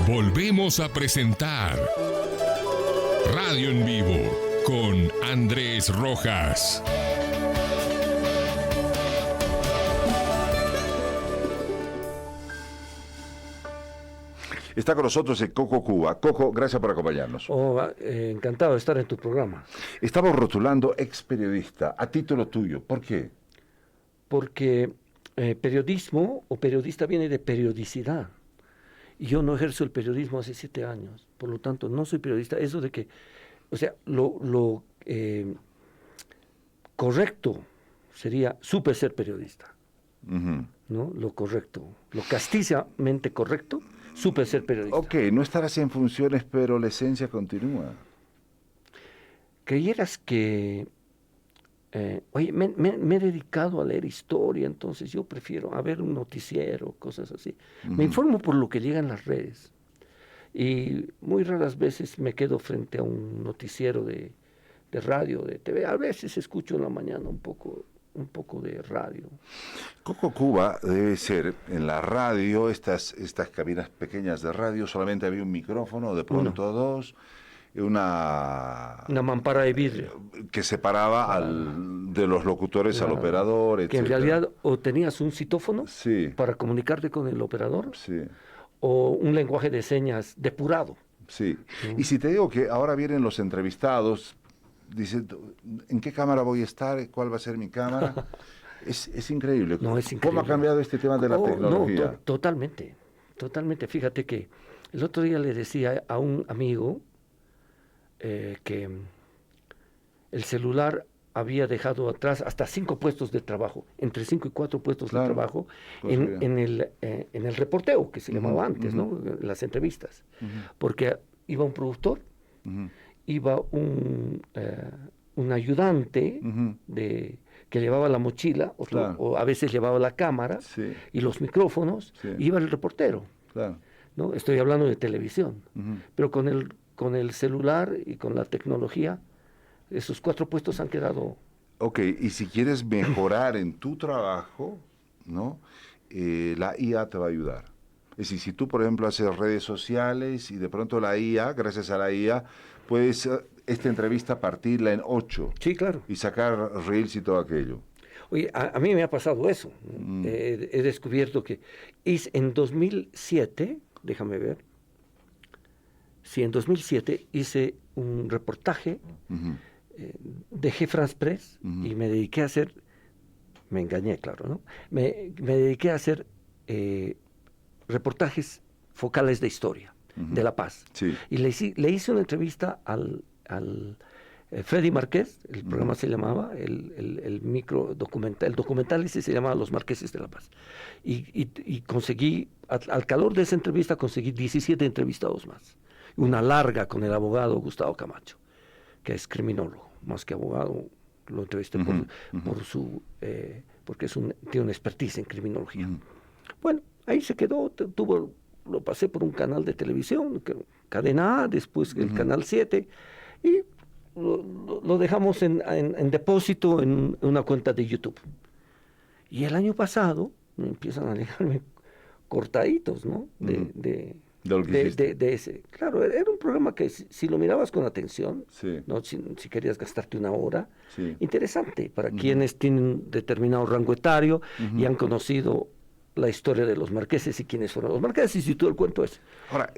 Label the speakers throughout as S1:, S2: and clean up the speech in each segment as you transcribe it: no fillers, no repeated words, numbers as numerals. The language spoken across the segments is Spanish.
S1: Volvemos a presentar Radio en Vivo con Andrés Rojas.
S2: Está con nosotros el Coco Cuba. Coco, gracias por acompañarnos.
S3: Encantado de estar en tu programa.
S2: Estamos rotulando ex periodista a título tuyo. ¿Por qué?
S3: Porque periodismo o periodista viene de periodicidad. Y yo no ejerzo el periodismo hace 7 años. Por lo tanto, no soy periodista. Eso de que, o sea, lo correcto sería ser periodista.
S2: Uh-huh.
S3: ¿No? Lo correcto, lo castizamente correcto, ser periodista.
S2: Ok, no estarás en funciones, pero la esencia continúa.
S3: Creyeras que, oye, me he dedicado a leer historia, entonces yo prefiero a ver un noticiero, cosas así.
S2: Uh-huh.
S3: Me informo por lo que llega en las redes. Y muy raras veces me quedo frente a un noticiero de radio, de TV. A veces escucho en la mañana un poco de radio.
S2: Coco Cuba debe ser en la radio, estas cabinas pequeñas de radio, solamente había un micrófono, de pronto dos, una
S3: mampara de vidrio
S2: que separaba de los locutores al operador, etc.
S3: Que en realidad o tenías un citófono
S2: sí.
S3: para comunicarte con el operador,
S2: sí.
S3: o un lenguaje de señas depurado.
S2: Sí. Y si te digo que ahora vienen los entrevistados, dice, ¿en qué cámara voy a estar? ¿Cuál va a ser mi cámara? Es increíble.
S3: No, es increíble.
S2: ¿Cómo ha cambiado este tema de la tecnología?
S3: No, totalmente. Fíjate que el otro día le decía a un amigo que el celular había dejado atrás hasta 5 puestos de trabajo, entre 5 y 4 puestos de trabajo en el reporteo, que se llamaba antes, ¿no? Las entrevistas. Porque iba un productor, iba un ayudante que llevaba la mochila, o a veces llevaba la cámara y los micrófonos, y iba el reportero. ¿No? Estoy hablando de televisión. Pero con el celular y con la tecnología, esos 4 puestos han quedado...
S2: Ok, y si quieres mejorar en tu trabajo, ¿no? La IA te va a ayudar. Es decir, si tú, por ejemplo, haces redes sociales y de pronto la IA, gracias a la IA, puedes esta entrevista partirla en 8.
S3: Sí, claro.
S2: Y sacar reels y todo aquello.
S3: Oye, a mí me ha pasado eso. He descubierto que en 2007, déjame ver, sí, en 2007 hice un reportaje, dejé France Press y me dediqué a hacer, me engañé, claro, ¿no? Me dediqué a hacer reportajes focales de historia, de La Paz.
S2: Sí.
S3: Y le hice una entrevista al Freddy Márquez, el programa se llamaba, el documental ese se llamaba Los Marqueses de La Paz. Y conseguí, al calor de esa entrevista, conseguí 17 entrevistados más. Una larga con el abogado Gustavo Camacho, que es criminólogo, más que abogado, lo entrevisté porque tiene una expertise en criminología. Bueno, ahí se quedó, lo pasé por un canal de televisión, Cadena A, después el Canal 7, y lo dejamos en depósito en una cuenta de YouTube. Y el año pasado me empiezan a dejarme cortaditos, ¿no? De ese. Claro, era un programa que si lo mirabas con atención, ¿no? Si querías gastarte una hora, interesante para quienes tienen determinado rango etario y han conocido la historia de los marqueses y quiénes fueron los marqueses y todo el cuento ese.
S2: Ahora,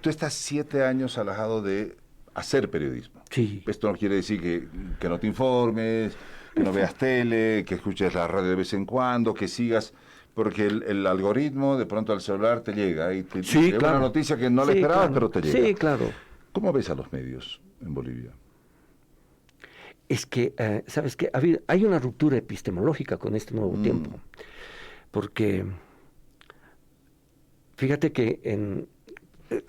S2: tú estás 7 años alejado de hacer periodismo.
S3: Sí.
S2: Esto no quiere decir que no te informes, que no veas tele, que escuches la radio de vez en cuando, que sigas, porque el algoritmo de pronto al celular te llega y te es una noticia que no le esperabas, pero te llega.
S3: Sí, claro.
S2: ¿Cómo ves a los medios en Bolivia?
S3: Es que, ¿sabes qué? Hay una ruptura epistemológica con este nuevo tiempo. Porque, fíjate que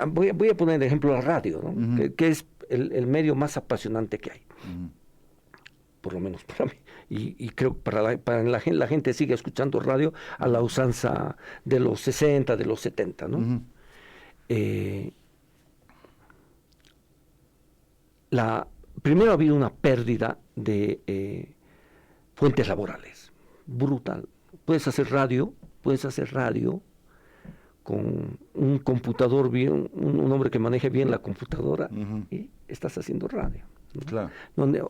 S3: voy a poner de ejemplo la radio, ¿no? Que es el medio más apasionante que hay. Por lo menos para mí. Y creo que la gente sigue escuchando radio a la usanza de los 60, de los 70, ¿no? Primero ha habido una pérdida de fuentes laborales, brutal. Puedes hacer radio con un computador bien, un hombre que maneje bien la computadora,
S2: Ujú.
S3: y estás haciendo radio, ¿no?
S2: Claro.
S3: Donde,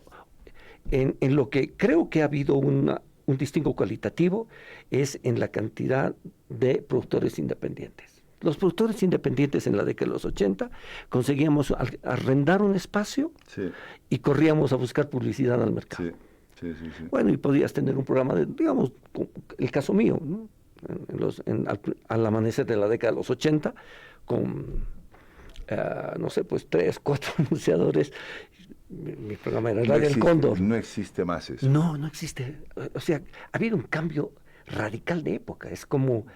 S3: en lo que creo que ha habido un distingo cualitativo es en la cantidad de productores independientes. Los productores independientes en la década de los 80 conseguíamos arrendar un espacio
S2: Sí,
S3: y corríamos a buscar publicidad al mercado.
S2: sí, sí, sí, sí.
S3: Bueno, y podías tener un programa de, digamos, el caso mío, ¿no? Al amanecer de la década de los 80, con, no sé, pues 3, 4 anunciadores. Mi programa era Radio El Cóndor.
S2: No existe más eso.
S3: No, no existe. O sea, ha habido un cambio radical de época. Es como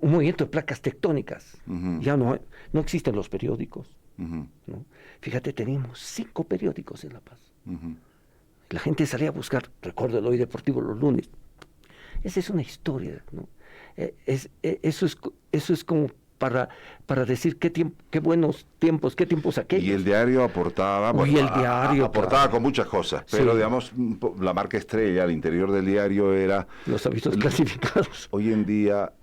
S3: un movimiento de placas tectónicas.
S2: Ujú.
S3: Ya no existen los periódicos,
S2: Ujú,
S3: ¿no? Fíjate, teníamos 5 periódicos en La Paz.
S2: ujú.
S3: La gente salía a buscar, recuerdo el Hoy Deportivo los lunes. Esa es una historia, ¿no? Eso es como para decir qué buenos tiempos, qué tiempos aquellos.
S2: Y el diario aportaba,
S3: Uy, el diario,
S2: aportaba
S3: claro.
S2: con muchas cosas, pero
S3: Sí.
S2: digamos, la marca estrella al interior del diario era
S3: Los avisos clasificados.
S2: hoy en día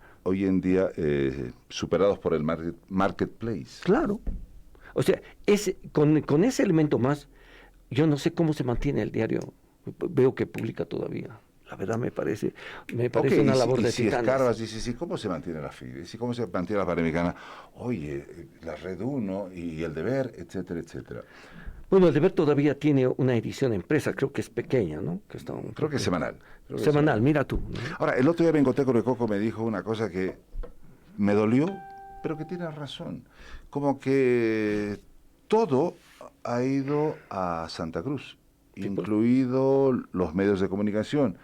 S2: superados por el marketplace.
S3: Claro. O sea, con ese elemento más, yo no sé cómo se mantiene el diario. Veo que publica todavía. La verdad me parece
S2: Ok,
S3: una labor de
S2: si
S3: titanes.
S2: escarbas, dices, ¿y cómo se mantiene la Fides? ¿Y cómo se mantiene la Panamericana? Oye, la Red 1 y el Deber, etcétera, etcétera.
S3: Bueno, el Deber todavía tiene una edición empresa, creo que es pequeña, ¿no?
S2: Creo que es semanal. Creo que es
S3: Semanal, mira tú, ¿no?
S2: Ahora, el otro día me encontré con el Coco, me dijo una cosa que me dolió, pero que tiene razón. Como que todo ha ido a Santa Cruz, incluido los medios de comunicación.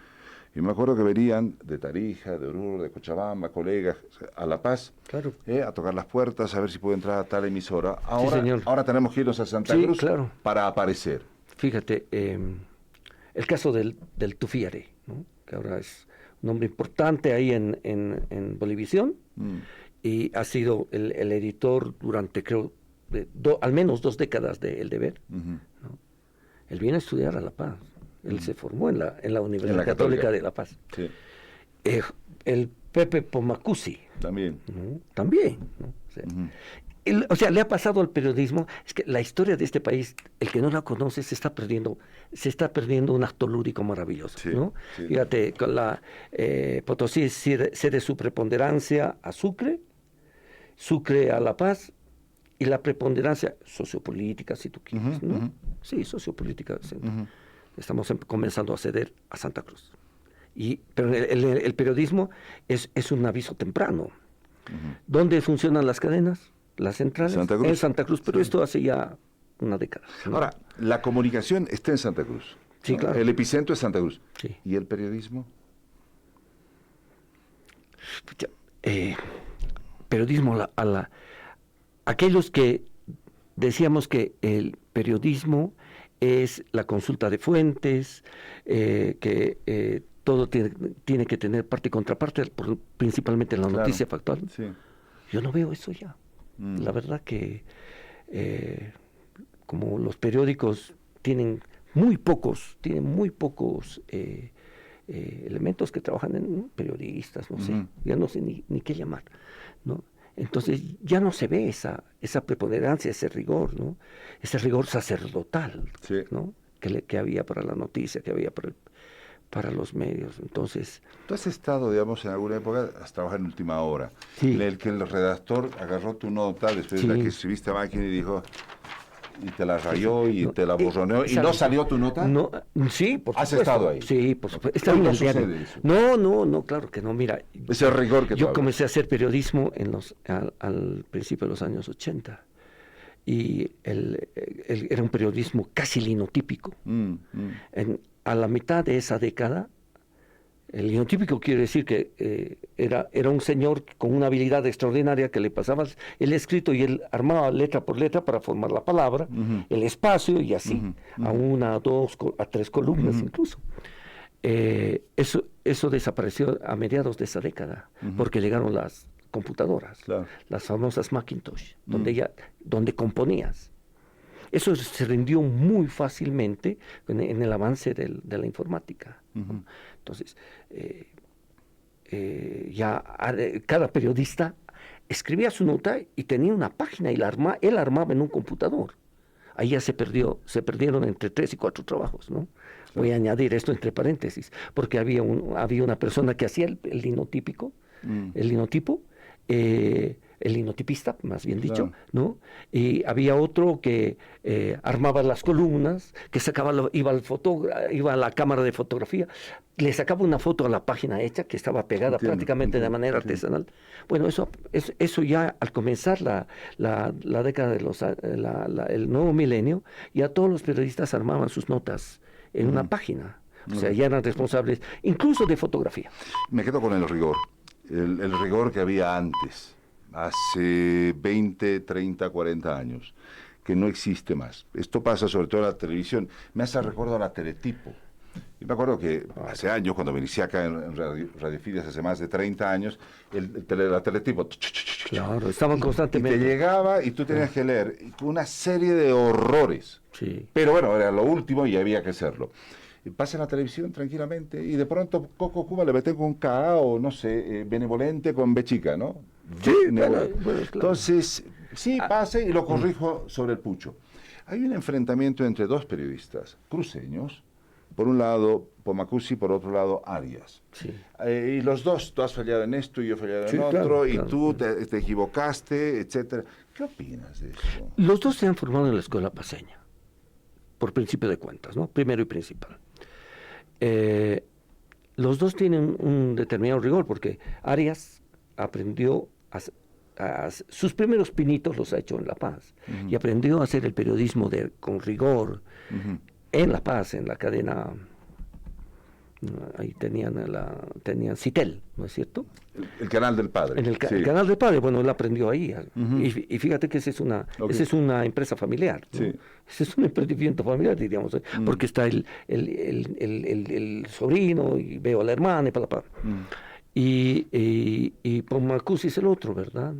S2: Y me acuerdo que venían de Tarija, de Oruro, de Cochabamba, colegas, a La Paz,
S3: Claro.
S2: a tocar las puertas, a ver si puede entrar a tal emisora.
S3: Señor.
S2: Ahora tenemos que irnos a Santa
S3: Sí,
S2: Cruz
S3: claro.
S2: para aparecer.
S3: Fíjate, el caso del Tufiare, ¿no? Que ahora es un hombre importante ahí en Bolivisión,
S2: Mm.
S3: y ha sido el editor durante, creo, al menos 2 décadas de El Deber.
S2: Ujú.
S3: Él viene a estudiar a La Paz. Él se formó en la Universidad
S2: En la Católica.
S3: Católica de La Paz.
S2: Sí,
S3: El Pepe Pomacusi,
S2: también.
S3: ¿no? También, ¿no?
S2: Ujú.
S3: O sea, le ha pasado al periodismo. Es que la historia de este país, el que no la conoce, se está perdiendo un acto lúdico maravilloso,
S2: Sí,
S3: ¿no?
S2: sí.
S3: Fíjate, con Potosí cede su preponderancia a Sucre a La Paz, y la preponderancia sociopolítica, si tú quieres,
S2: Ujú,
S3: ¿no?
S2: ujú.
S3: Sí, sociopolítica. Sí.
S2: Ujú.
S3: Estamos comenzando a ceder a Santa Cruz. Pero el periodismo es un aviso temprano. ¿Dónde funcionan las cadenas? Las centrales
S2: Santa Cruz.
S3: en Santa Cruz, pero
S2: Sí.
S3: esto hace ya una década, ¿no?
S2: Ahora, la comunicación está en Santa Cruz.
S3: Sí,
S2: ¿no?
S3: claro.
S2: El epicentro es Santa Cruz.
S3: Sí.
S2: ¿Y el periodismo?
S3: Pucha, periodismo aquellos que decíamos que el periodismo es la consulta de fuentes, que todo tiene que tener parte y contraparte, principalmente en la
S2: Claro.
S3: noticia factual.
S2: Sí.
S3: Yo no veo eso ya.
S2: Mm.
S3: La verdad que como los periódicos tienen muy pocos elementos que trabajan en periodistas, no sé,
S2: Ujú.
S3: ya no sé ni qué llamar, ¿no? Entonces ya no se ve esa preponderancia, ese rigor, ¿no? Ese rigor sacerdotal,
S2: Sí.
S3: ¿no? Que había para la noticia, que había para los medios. Entonces,
S2: Tú has estado, digamos, en alguna época, has trabajado en Última Hora,
S3: Sí.
S2: en el que el redactor agarró tu nota después de la
S3: Sí.
S2: que escribiste a máquina y dijo, y te la rayó y
S3: no,
S2: te la borroneó, ¿y no
S3: ¿sabes?
S2: salió tu nota?
S3: No, sí, por
S2: ¿Has
S3: supuesto.
S2: estado ahí?
S3: Sí, por supuesto. Está
S2: Hoy
S3: en
S2: no
S3: el diario.
S2: sucede eso.
S3: No, claro que no. Mira,
S2: Ese rigor que tú
S3: yo
S2: hablas.
S3: comencé a hacer periodismo al principio de los años 80. Y era un periodismo casi linotípico. A la mitad de esa década, el linotípico quiere decir que era un señor con una habilidad extraordinaria, que le pasaba el escrito y él armaba letra por letra para formar la palabra, el espacio y así, a 1, a 2, a 3 columnas incluso. Eso desapareció a mediados de esa década, porque llegaron las computadoras,
S2: Claro.
S3: las famosas Macintosh, donde componías. Eso se rindió muy fácilmente en el avance de la informática, ¿no? Entonces, cada periodista escribía su nota y tenía una página y él armaba en un computador. Ahí ya se perdieron entre 3 y 4 trabajos, ¿no? Voy a añadir esto entre paréntesis, porque había una persona que hacía el linotípico, el linotipo, el linotipista, más bien dicho,
S2: Claro.
S3: ¿no? Y había otro que armaba las columnas, que iba a la cámara de fotografía, le sacaba una foto a la página hecha, que estaba pegada
S2: Entiendo,
S3: prácticamente de manera artesanal. Bueno, eso ya al comenzar la década de el nuevo milenio, ya todos los periodistas armaban sus notas en una página. O sea, ya eran responsables, incluso de fotografía.
S2: Me quedo con el rigor. El rigor que había antes, hace 20, 30, 40 años, que no existe más. Esto pasa sobre todo en la televisión. Me hace recuerdo a la Teletipo. Yo me acuerdo que hace años, cuando me inicié acá en Radio Fides, hace más de 30 años, la Teletipo...
S3: Claro, estaban
S2: Y
S3: constantemente.
S2: te llegaba y tú tenías que leer una serie de horrores.
S3: Sí.
S2: Pero bueno, era lo último y había que hacerlo. Pasa en la televisión tranquilamente y de pronto Coco Cuba le meten con K o no sé, benevolente con B chica, ¿no?
S3: Sí,
S2: Benevolente.
S3: bueno, claro.
S2: Entonces, sí, pase y lo corrijo sobre el pucho. Hay un enfrentamiento entre dos periodistas cruceños, por un lado Pomacuzzi, por otro lado Arias.
S3: Sí.
S2: Y los dos, tú has fallado en esto y yo he fallado
S3: Sí,
S2: en otro,
S3: claro,
S2: y
S3: claro.
S2: tú te equivocaste, etcétera. ¿Qué opinas de eso?
S3: Los dos se han formado en la escuela paceña, por principio de cuentas, ¿no? Primero y principal. Los dos tienen un determinado rigor, porque Arias aprendió sus primeros pinitos los ha hecho en La Paz, y aprendió a hacer el periodismo con rigor en La Paz, en la cadena. Ahí tenían Citel, ¿no es cierto?
S2: El canal del padre.
S3: En el
S2: Sí.
S3: canal de padre, bueno, él aprendió ahí. Y fíjate que esa es
S2: Ok.
S3: una empresa familiar, ¿no?
S2: Sí.
S3: Ese es un emprendimiento familiar, diríamos, porque está el sobrino, y veo a la hermana, y Pomacuzzi es el otro, ¿verdad?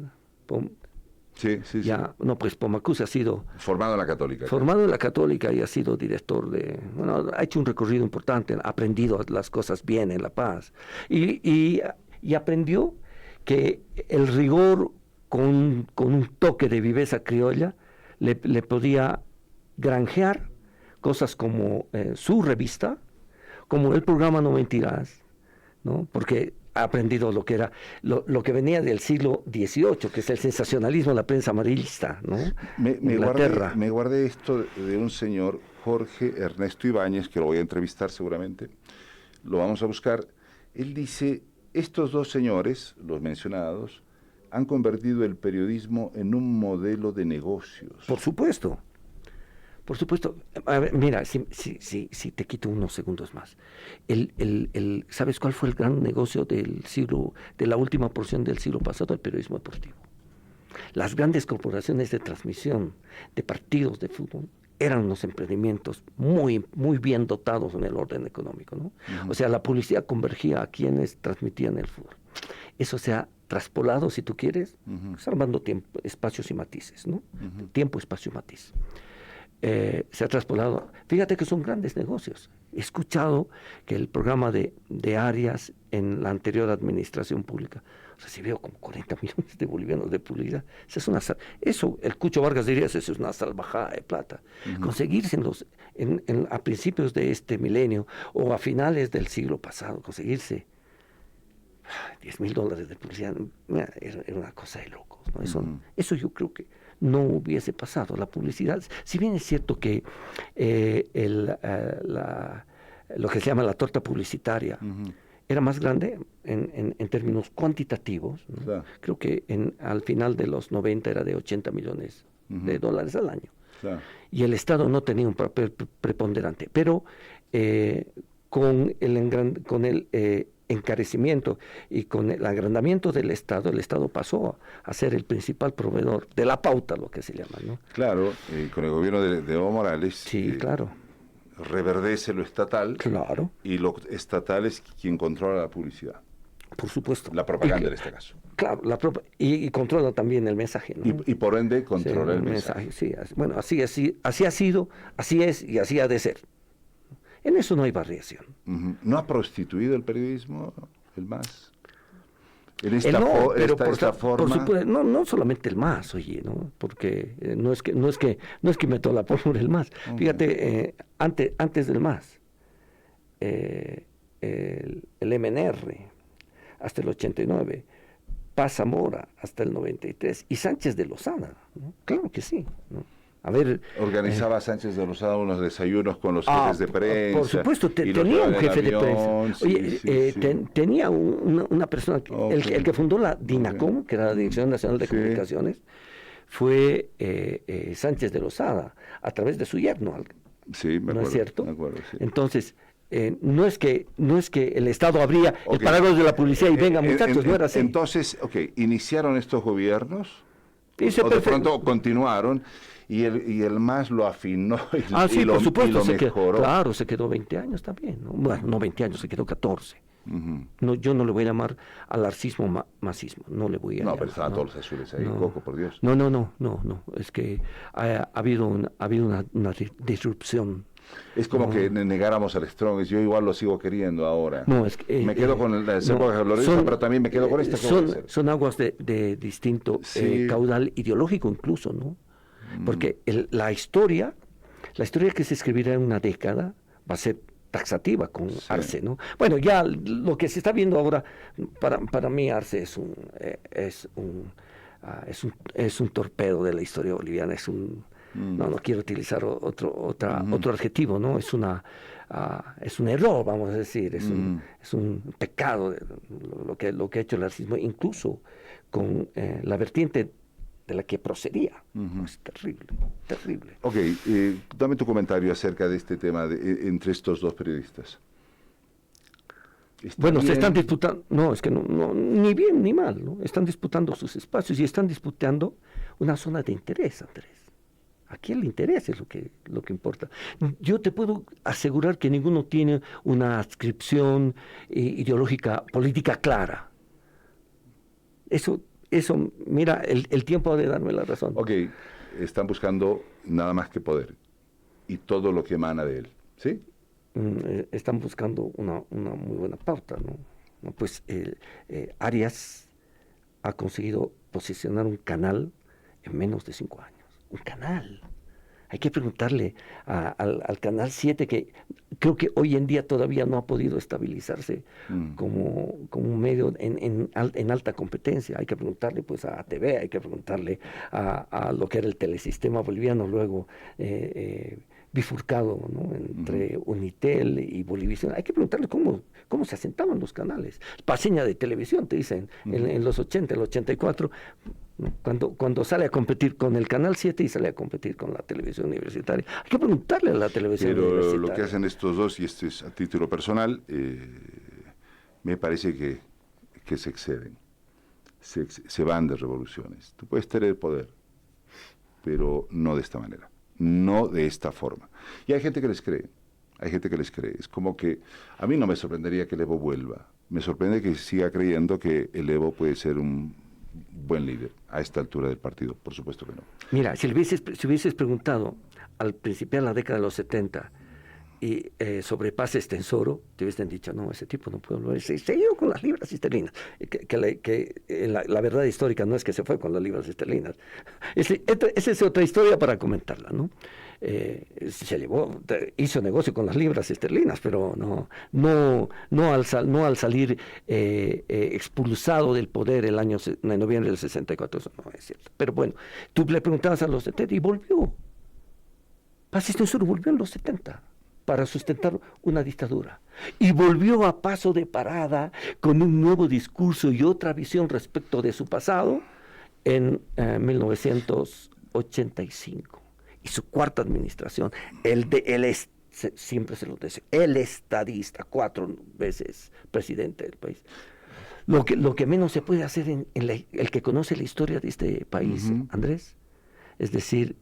S2: Sí, sí, sí.
S3: Ya, no, pues Pomacuzzi ha sido
S2: Formado en la Católica.
S3: formado en la Católica y ha sido director bueno, ha hecho un recorrido importante, ha aprendido las cosas bien en La Paz. Y aprendió que el rigor con un toque de viveza criolla le podía granjear cosas como su revista, como el programa No Mentirás, ¿no? Porque ha aprendido lo que era lo que venía del siglo XVIII, que es el sensacionalismo de la prensa amarillista, ¿no?
S2: Me guardé esto de un señor, Jorge Ernesto Ibáñez, que lo voy a entrevistar seguramente, lo vamos a buscar. Él dice, estos dos señores, los mencionados, han convertido el periodismo en un modelo de negocios.
S3: Por supuesto. Por supuesto. A ver, mira, si te quito unos segundos más. ¿Sabes cuál fue el gran negocio de la última porción del siglo pasado? El periodismo deportivo. Las grandes corporaciones de transmisión de partidos de fútbol eran unos emprendimientos muy, muy bien dotados en el orden económico, ¿no? O sea, la publicidad convergía a quienes transmitían el fútbol. Eso se ha traspolado, si tú quieres, salvando tiempo, espacios y matices, ¿no? Tiempo, espacio y matiz. Se ha traspolado. Fíjate que son grandes negocios. He escuchado que el programa de Arias en la anterior administración pública recibió como 40 millones de bolivianos de publicidad. Eso, el Cucho Vargas diría, eso es una salvajada de plata. Conseguirse a principios de este milenio o a finales del siglo pasado, conseguirse $10,000 de publicidad, era una cosa de locos, ¿no? Eso yo creo que no hubiese pasado. La publicidad, si bien es cierto que lo que se llama la torta publicitaria era más grande en términos cuantitativos, ¿no?
S2: Claro.
S3: Creo que al final de los 90 era de 80 millones de dólares al año.
S2: Claro.
S3: Y el Estado no tenía un papel preponderante, pero con el encarecimiento y con el agrandamiento del Estado, el Estado pasó a ser el principal proveedor de la pauta, lo que se llama, ¿no?
S2: Claro, con el gobierno de Evo Morales
S3: Sí, claro.
S2: reverdece lo estatal
S3: Claro,
S2: y lo estatal es quien controla la publicidad,
S3: por supuesto.
S2: la propaganda en este caso.
S3: Claro, y controla también el mensaje, ¿no?
S2: Y por ende controla
S3: Sí,
S2: el mensaje.
S3: Sí, bueno, así ha sido, así es y así ha de ser. En eso no hay variación.
S2: ¿No ha prostituido el periodismo el MAS? En esta,
S3: no, pero
S2: esta forma.
S3: por supuesto, no solamente el MAS, oye, ¿no? Porque no es que meto la pólvora el MAS.
S2: Okay.
S3: Fíjate, antes del MAS, el MNR hasta el 89, Paz Zamora hasta el 93 y Sánchez de Lozada, ¿no? Claro que sí, ¿no? A ver,
S2: organizaba Sánchez de Lozada unos desayunos con los jefes de prensa.
S3: Por supuesto, tenía un jefe de prensa. Oye, tenía una persona, el que fundó la DINACOM, que era la Dirección Nacional de Comunicaciones, fue Sánchez de Lozada, a través de su yerno.
S2: Sí, me acuerdo.
S3: ¿No es cierto?
S2: Me acuerdo, sí.
S3: Entonces, no es que el Estado abría el paraguas de la publicidad y venga, muchachos, no era así.
S2: Entonces, iniciaron estos gobiernos, o de pronto continuaron, y el MAS lo afinó y
S3: por supuesto,
S2: lo mejoró.
S3: Claro, se quedó 20 años también, ¿no? Bueno, no 20 años, se quedó 14. No, yo no le voy a llamar alarcismo masismo, no le voy a llamar.
S2: No, pero estaban todos los azules ahí, Coco, por Dios.
S3: No, es que ha habido una disrupción.
S2: Es como que negáramos al Strong, yo igual lo sigo queriendo ahora.
S3: No, es que,
S2: me quedo con la época gloriosa, pero también me quedo con esta.
S3: Son aguas de distinto caudal ideológico incluso, ¿no? Porque la historia que se escribirá en una década va a ser taxativa con Arce, ¿no? Bueno, ya lo que se está viendo ahora, para mí Arce es un torpedo de la historia boliviana, no quiero utilizar otro adjetivo, ¿no? Es un error, vamos a decir, es un pecado lo que ha hecho el arcismo, incluso con la vertiente de la que procedía. Es terrible.
S2: Ok, dame tu comentario acerca de este tema entre estos dos periodistas.
S3: Bueno, se están disputando, es que no, ni bien ni mal, ¿no? Están disputando sus espacios y están disputando una zona de interés, Andrés. Aquí el interés es lo que importa. Yo te puedo asegurar que ninguno tiene una adscripción ideológica, política clara. Eso, mira, el tiempo ha de darme la razón.
S2: Ok, están buscando nada más que poder y todo lo que emana de él, ¿sí?
S3: Están buscando una muy buena pauta, ¿no? Pues Arias ha conseguido posicionar un canal en menos de 5 años. Un canal. Hay que preguntarle al Canal 7, que creo que hoy en día todavía no ha podido estabilizarse como un medio en alta competencia. Hay que preguntarle pues a ATV, hay que preguntarle a lo que era el telesistema boliviano, luego bifurcado, ¿no? Entre Unitel y Bolivisión. Hay que preguntarle cómo se asentaban los canales. Paseña de televisión, te dicen, en los 80, el 84, cuando sale a competir con el Canal 7 y sale a competir con la televisión universitaria. Hay que preguntarle a la televisión universitaria.
S2: Pero lo que hacen estos dos, y este es a título personal, me parece que se exceden, se van de revoluciones. Tú puedes tener poder, pero no de esta manera, no de esta forma. Y hay gente que les cree. Es como que a mí no me sorprendería que el Evo vuelva. Me sorprende que siga creyendo que el Evo puede ser un buen líder a esta altura del partido. Por supuesto que no.
S3: Mira, si hubieses preguntado al principio de la década de los 70 y sobre Paz Estensoro, te hubiesen dicho, no, ese tipo no puede volver. Se ido con las libras esterlinas. La verdad histórica no es que se fue con las libras esterlinas. Esa es otra historia para comentarla, ¿no? Hizo negocio con las libras esterlinas, pero no al salir expulsado del poder en noviembre del 64, eso no es cierto. Pero bueno, tú le preguntabas a los 70 y volvió. Paz Estensoro volvió en los 70 para sustentar una dictadura. Y volvió a paso de parada con un nuevo discurso y otra visión respecto de su pasado en 1985. Y su cuarta administración, siempre se lo dice, el estadista, 4 veces presidente del país. Lo que menos se puede hacer el que conoce la historia de este país, Andrés, es decir,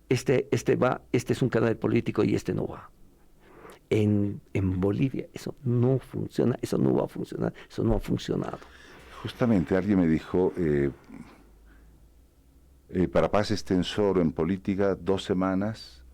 S3: este es un canal político y este no va. En Bolivia eso no funciona, eso no va a funcionar, eso no ha funcionado.
S2: Justamente alguien me dijo, para Paz Estensoro en política 2 semanas,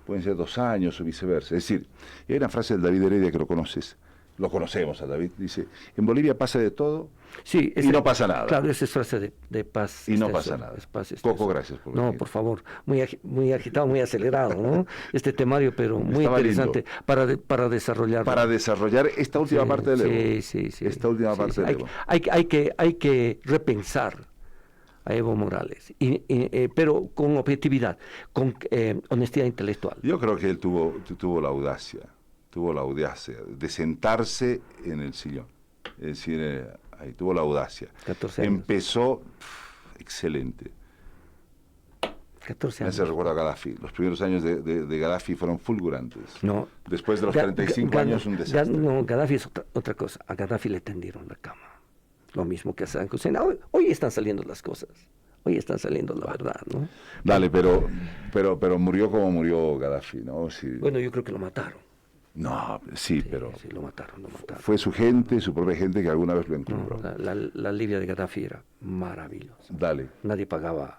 S2: pueden ser 2 años o viceversa. Es decir, hay una frase del David Heredia que lo conoces, lo conocemos a David, dice, en Bolivia pasa de todo
S3: Sí,
S2: y no pasa nada.
S3: Claro, esa es frase de paz.
S2: Y no
S3: exterior,
S2: pasa nada.
S3: es paz
S2: Coco,
S3: exterior.
S2: gracias por
S3: No,
S2: venir.
S3: por favor, muy agitado, muy acelerado, ¿no? Este temario, pero muy
S2: Estaba
S3: interesante
S2: lindo.
S3: para desarrollarlo.
S2: Para desarrollar esta última
S3: Sí,
S2: parte del Evo.
S3: sí.
S2: Esta última
S3: Sí,
S2: parte
S3: sí.
S2: del Evo.
S3: Hay que repensar a Evo Morales, pero con objetividad, con honestidad intelectual.
S2: Yo creo que él tuvo la audacia de sentarse en el sillón. Es decir, ahí tuvo la audacia.
S3: 14 años.
S2: Empezó excelente.
S3: 14
S2: Me
S3: años.
S2: hace recuerdo a Gaddafi. Los primeros años de Gaddafi fueron fulgurantes.
S3: No.
S2: Después de los 35 años, un desastre.
S3: No, Gaddafi es otra cosa. A Gaddafi le tendieron la cama. Lo mismo que a Saddam Hussein. Hoy están saliendo las cosas. Hoy están saliendo la verdad, ¿no?
S2: Dale, pero murió como murió Gaddafi, ¿no? Sí.
S3: Bueno, yo creo que lo mataron.
S2: No, sí,
S3: Sí,
S2: pero
S3: sí, lo mataron.
S2: fue su gente, su propia gente que alguna vez lo
S3: No,
S2: encumbró.
S3: la Libia de Gaddafi era maravillosa.
S2: Dale,
S3: Nadie pagaba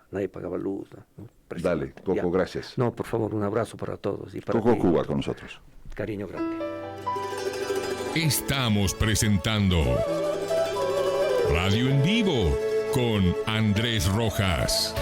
S3: luz. ¿no?
S2: dale, Coco,
S3: Ya.
S2: gracias.
S3: No, por favor, un abrazo para todos. Y para
S2: Coco
S3: ti,
S2: Cuba con nosotros.
S3: cariño grande.
S1: Estamos presentando Radio en Vivo con Andrés Rojas.